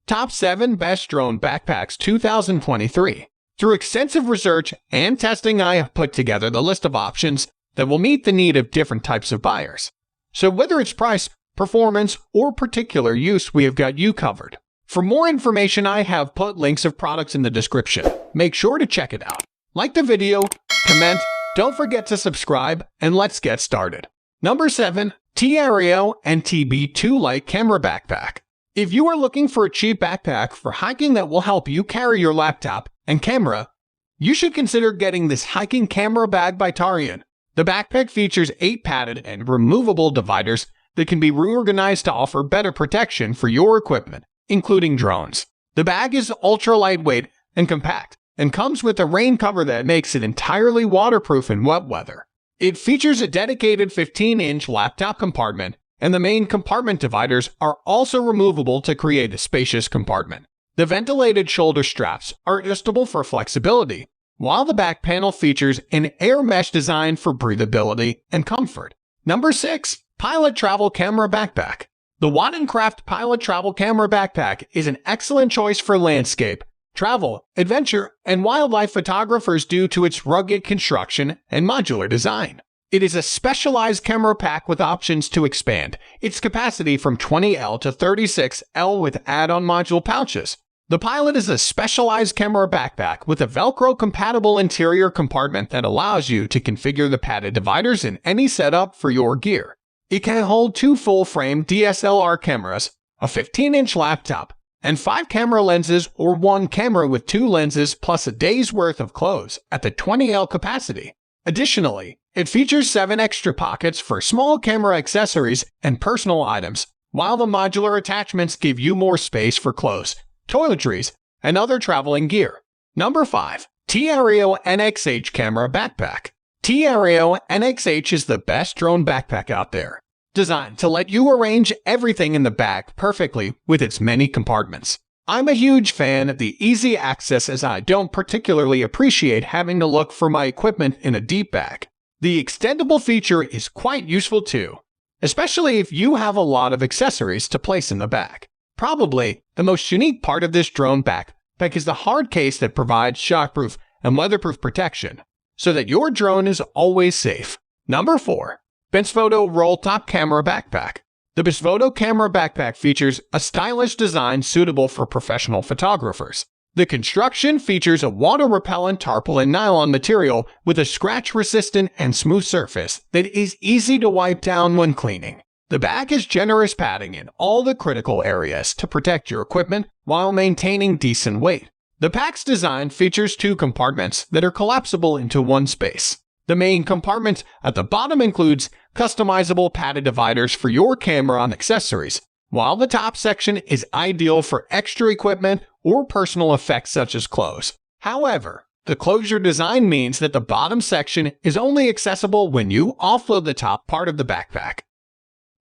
Top 7 Best Drone Backpacks 2023. Through extensive research and testing, I have put together the list of options that will meet the need of different types of buyers. So whether it's price, performance, or particular use, we have got you covered. For more information, I have put links of products in the description. Make sure to check it out. Like the video, comment, don't forget to subscribe, and let's get started. Number 7. T-Aereo NTB2 Light Camera Backpack. If you are looking for a cheap backpack for hiking that will help you carry your laptop and camera, you should consider getting this hiking camera bag by Tarian. The backpack features 8 padded and removable dividers that can be reorganized to offer better protection for your equipment, including drones. The bag is ultra lightweight and compact, and comes with a rain cover that makes it entirely waterproof in wet weather. It features a dedicated 15-inch laptop compartment, and the main compartment dividers are also removable to create a spacious compartment. The ventilated shoulder straps are adjustable for flexibility, while the back panel features an air mesh design for breathability and comfort. Number 6. Pilot Travel Camera Backpack. The Wattncraft Pilot Travel Camera Backpack is an excellent choice for landscape, travel, adventure, and wildlife photographers due to its rugged construction and modular design. It is a specialized camera pack with options to expand its capacity from 20L to 36L with add-on module pouches. The Pilot is a specialized camera backpack with a Velcro-compatible interior compartment that allows you to configure the padded dividers in any setup for your gear. It can hold 2 full-frame DSLR cameras, a 15-inch laptop, and 5 camera lenses or 1 camera with 2 lenses plus a day's worth of clothes at the 20L capacity. Additionally, it features 7 extra pockets for small camera accessories and personal items, while the modular attachments give you more space for clothes, toiletries, and other traveling gear. Number 5. T-Aereo NXH Camera Backpack. T-Aereo NXH is the best drone backpack out there, designed to let you arrange everything in the bag perfectly with its many compartments. I'm a huge fan of the easy access, as I don't particularly appreciate having to look for my equipment in a deep bag. The extendable feature is quite useful too, especially if you have a lot of accessories to place in the bag. Probably the most unique part of this drone backpack is the hard case that provides shockproof and weatherproof protection, so that your drone is always safe. Number 4. Bensfoto Roll Top Camera Backpack. The Bensfoto Camera Backpack features a stylish design suitable for professional photographers. The construction features a water-repellent tarpaulin nylon material with a scratch-resistant and smooth surface that is easy to wipe down when cleaning. The bag has generous padding in all the critical areas to protect your equipment while maintaining decent weight. The pack's design features 2 compartments that are collapsible into one space. The main compartment at the bottom includes customizable padded dividers for your camera and accessories, while the top section is ideal for extra equipment or personal effects such as clothes. However, the closure design means that the bottom section is only accessible when you offload the top part of the backpack.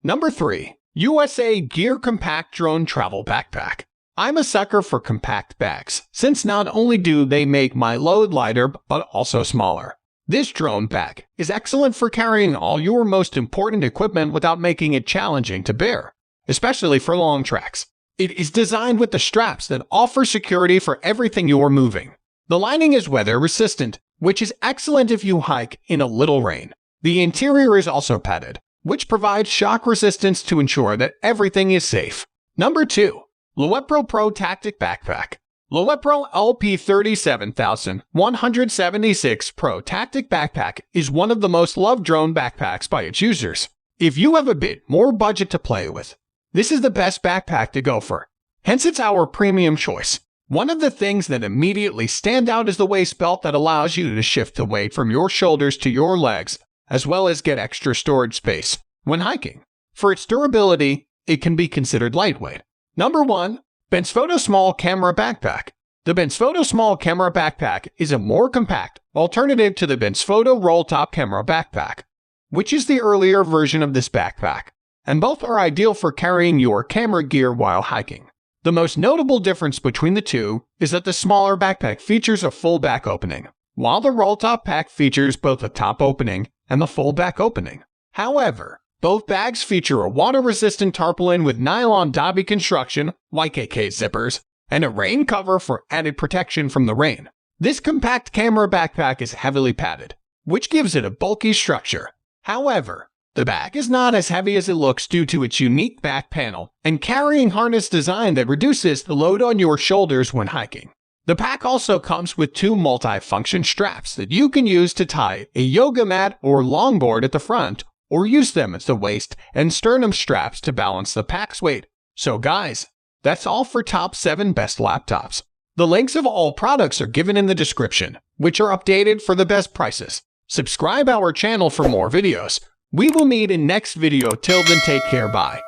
Number 3. USA Gear Compact Drone Travel Backpack. I'm a sucker for compact bags, since not only do they make my load lighter but also smaller. This drone bag is excellent for carrying all your most important equipment without making it challenging to bear, especially for long treks. It is designed with the straps that offer security for everything you are moving. The lining is weather resistant, which is excellent if you hike in a little rain. The interior is also padded, which provides shock resistance to ensure that everything is safe. Number 2. Lowepro Pro Tactic Backpack. Lowepro LP37176 Pro Tactic Backpack is one of the most loved drone backpacks by its users. If you have a bit more budget to play with, this is the best backpack to go for. Hence, it's our premium choice. One of the things that immediately stand out is the waist belt that allows you to shift the weight from your shoulders to your legs, as well as get extra storage space when hiking. For its durability, it can be considered lightweight. Number 1. Bensfoto Small Camera Backpack. The Bensfoto Small Camera Backpack is a more compact alternative to the Bensfoto Roll Top Camera Backpack, which is the earlier version of this backpack, and both are ideal for carrying your camera gear while hiking. The most notable difference between the two is that the smaller backpack features a full back opening, while the Roll Top pack features both a top opening and the full back opening. However, Both bags feature a water-resistant tarpaulin with nylon Dobby construction, YKK zippers, and a rain cover for added protection from the rain. This compact camera backpack is heavily padded, which gives it a bulky structure. However, the bag is not as heavy as it looks due to its unique back panel and carrying harness design that reduces the load on your shoulders when hiking. The pack also comes with two multi-function straps that you can use to tie a yoga mat or longboard at the front, or use them as the waist and sternum straps to balance the pack's weight. So guys, that's all for top 7 best laptops. The links of all products are given in the description, which are updated for the best prices. Subscribe our channel for more videos. We will meet in next video. Till then, take care, bye.